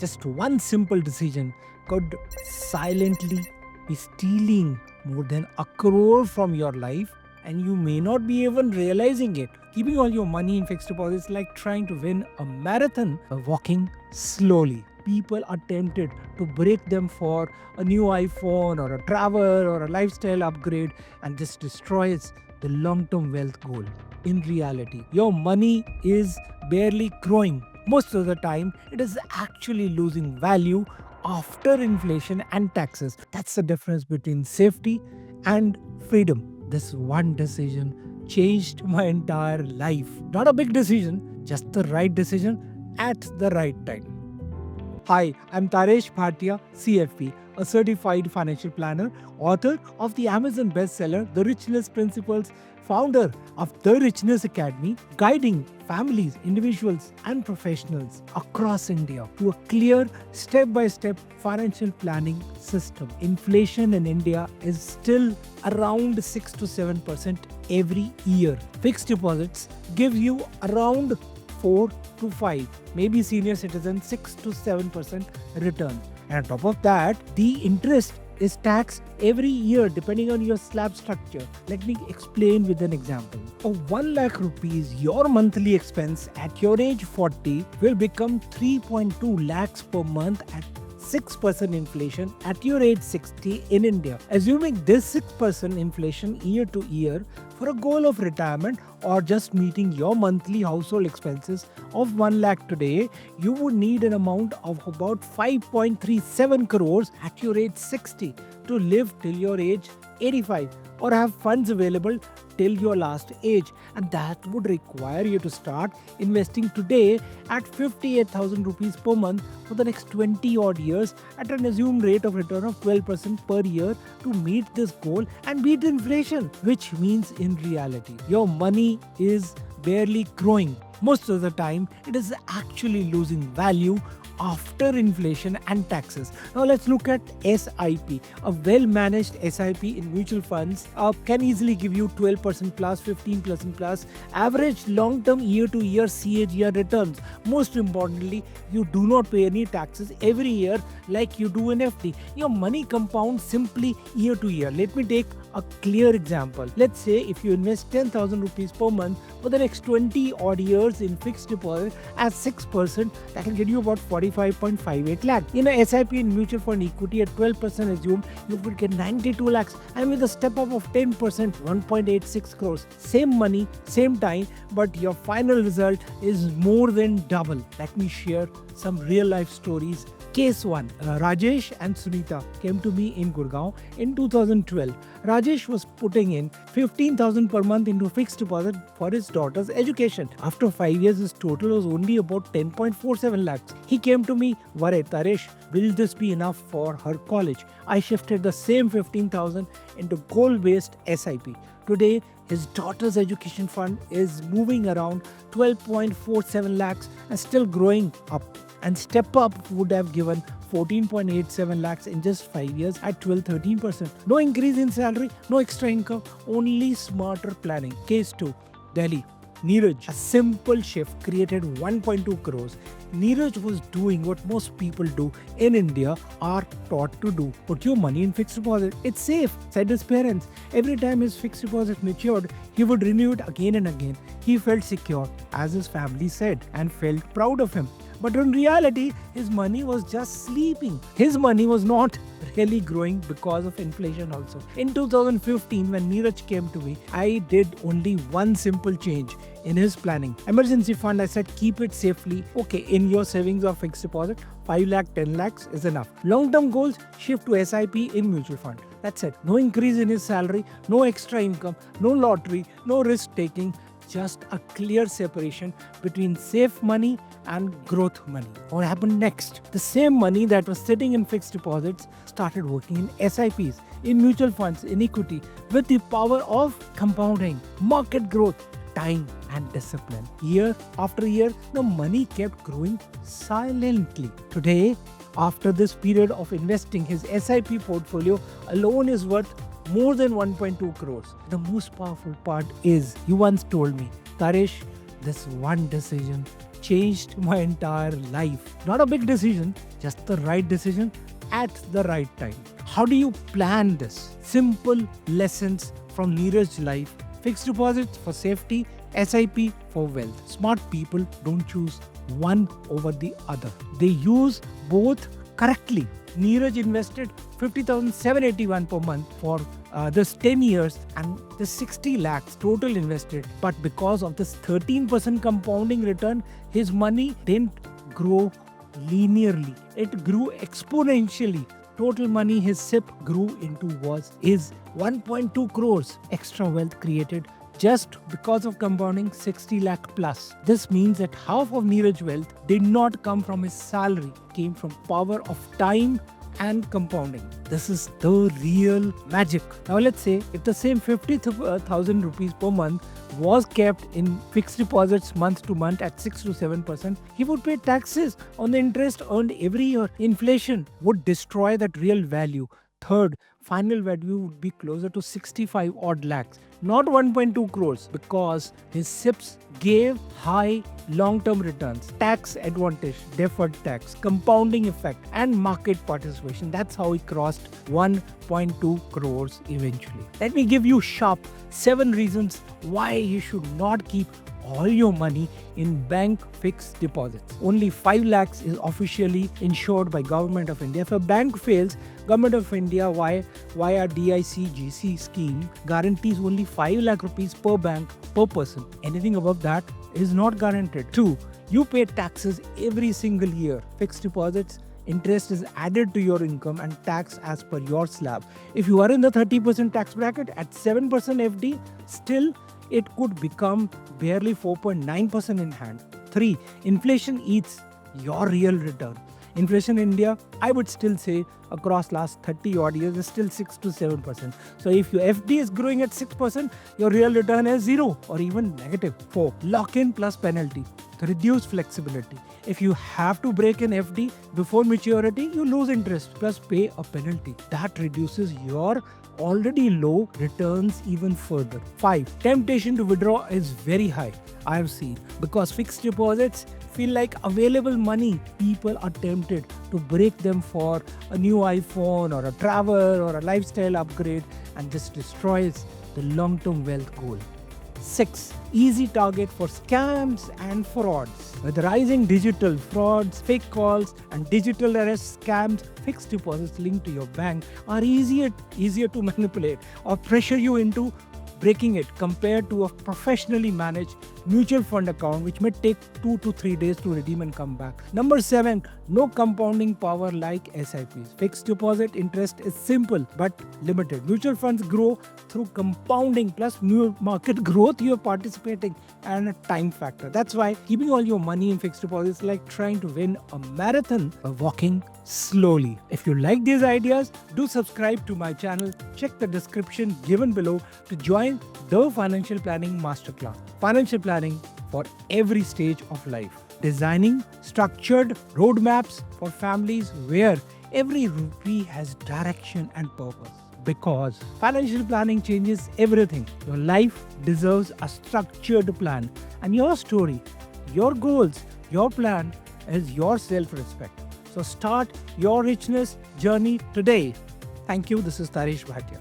Just one simple decision could silently be stealing more than a crore from your life, and you may not be even realizing it. Keeping all your money in fixed deposits is like trying to win a marathon by walking slowly. People are tempted to break them for a new iPhone or a travel or a lifestyle upgrade, and this destroys the long term wealth goal. In reality, your money is barely growing. Most of the time, it is actually losing value after inflation and taxes. That's the difference between safety and freedom. This one decision changed my entire life. Not a big decision, just the right decision at the right time. Hi, I'm Taresh Bhatia, CFP, a certified financial planner, author of the Amazon bestseller The Richness Principles, founder of The Richness Academy, guiding families, individuals, and professionals across India to a clear step-by-step financial planning system. Inflation in India is still around 6 to 7% every year. Fixed deposits give you around 4 to 5, maybe senior citizens 6 to 7% return. And on top of that, the interest is taxed every year depending on your slab structure. Let me explain with an example. A 1 lakh rupees, your monthly expense at your age 40 will become 3.2 lakhs per month at 6% inflation at your age 60 in India. Assuming this 6% inflation year to year for a goal of retirement or just meeting your monthly household expenses of 1 lakh today, you would need an amount of about 5.37 crores at your age 60 to live till your age 85 or have funds available till your last age, and that would require you to start investing today at 58,000 rupees per month for the next 20 odd years at an assumed rate of return of 12% per year to meet this goal and beat inflation, which means in reality your money is barely growing. Most of the time, it is actually losing value after inflation and taxes. Now let's look at SIP. A well-managed SIP in mutual funds can easily give you 12% plus, 15% plus average long-term year-to-year CAGR returns. Most importantly, you do not pay any taxes every year like you do in FD. Your money compounds simply year to year. Let me take a clear example. Let's say if you invest 10,000 rupees per month for the next 20 odd years in fixed deposit at 6%, that will get you about 45.58 lakh. In a SIP in mutual fund equity at 12% assumed, you would get 92 lakhs, and with a step up of 10%, 1.86 crores. Same money, same time, but your final result is more than double. Let me share some real life stories. Case 1. Rajesh and Sunita came to me in Gurgaon in 2012. Rajesh was putting in 15,000 per month into fixed deposit for his daughter's education. After 5 years, his total was only about 10.47 lakhs. He came to me, "Worry, Taresh, will this be enough for her college?" I shifted the same 15,000 into goal-based SIP. Today, his daughter's education fund is moving around 12.47 lakhs and still growing up. And Step Up would have given 14.87 lakhs in just 5 years at 12-13%. No increase in salary, no extra income, only smarter planning. Case 2, Delhi. Neeraj, a simple shift created 1.2 crores. Neeraj was doing what most people do in India are taught to do. Put your money in fixed deposit. It's safe, said his parents. Every time his fixed deposit matured, he would renew it again and again. He felt secure, as his family said, and felt proud of him. But in reality, his money was just sleeping. His money was not really growing because of inflation also. In 2015, when Neeraj came to me, I did only one simple change in his planning. Emergency fund, I said, keep it safely. Okay, in your savings or fixed deposit, 5 lakh, 10 lakhs is enough. Long-term goals, shift to SIP in mutual fund. That's it. No increase in his salary, no extra income, no lottery, no risk taking. Just a clear separation between safe money and growth money. What happened next? The same money that was sitting in fixed deposits started working in SIPs, in mutual funds, in equity, with the power of compounding, market growth, time and discipline. Year after year, the money kept growing silently. Today, after this period of investing, his SIP portfolio alone is worth more than 1.2 crores. The most powerful part is, you once told me, Taresh, this one decision changed my entire life. Not a big decision, just the right decision at the right time. How do you plan this? Simple lessons from Neeraj's life. Fixed deposits for safety, SIP for wealth. Smart people don't choose one over the other. They use both correctly. Neeraj invested 50,781 per month for this 10 years and the 60 lakhs total invested. But because of this 13% compounding return, his money didn't grow linearly. It grew exponentially. Total money his SIP grew into is 1.2 crores. Extra wealth created just because of compounding 60 lakh plus. This means that half of Neeraj's wealth did not come from his salary, came from power of time and compounding. This is the real magic. Now let's say if the same 50,000 rupees per month was kept in fixed deposits month to month at 6 to 7%, he would pay taxes on the interest earned every year. Inflation would destroy that real value. Third, final value would be closer to 65 odd lakhs, not 1.2 crores, because his SIPs gave high long-term returns, tax advantage, deferred tax, compounding effect, and market participation. That's how he crossed 1.2 crores eventually. Let me give you sharp 7 reasons why you should not keep all your money in bank fixed deposits. Only 5 lakhs is officially insured by Government of India. If a bank fails, Government of India via DICGC scheme guarantees only 5 lakh rupees per bank per person. Anything above that is not guaranteed. 2. You pay taxes every single year. Fixed deposits, interest is added to your income and tax as per your slab. If you are in the 30% tax bracket at 7% FD, still it could become barely 4.9% in hand. 3. Inflation eats your real return. Inflation in India, I would still say across last 30 odd years is still 6 to 7%. So if your FD is growing at 6%, your real return is 0 or even negative. 4. Lock-in plus penalty. Reduced flexibility. If you have to break an FD before maturity, you lose interest plus pay a penalty. That reduces your already low returns even further. 5. Temptation to withdraw is very high, I have seen, because fixed deposits feel like available money. People are tempted to break them for a new iPhone or a travel or a lifestyle upgrade, and this destroys the long-term wealth goal. 6. Easy target for scams and frauds. With rising digital frauds, fake calls, and digital arrest scams, fixed deposits linked to your bank are easier to manipulate or pressure you into breaking it compared to a professionally managed mutual fund account, which may take 2 to 3 days to redeem and come back. Number 7, no compounding power like SIPs. Fixed deposit interest is simple but limited. Mutual funds grow through compounding plus new market growth you are participating and a time factor. That's why keeping all your money in fixed deposits is like trying to win a marathon by walking slowly. If you like these ideas, do subscribe to my channel. Check the description given below to join the Financial Planning Masterclass. Financial planning for every stage of life. Designing structured roadmaps for families where every rupee has direction and purpose. Because financial planning changes everything. Your life deserves a structured plan. And your story, your goals, your plan is your self-respect. So start your richness journey today. Thank you. This is Taresh Bhatia.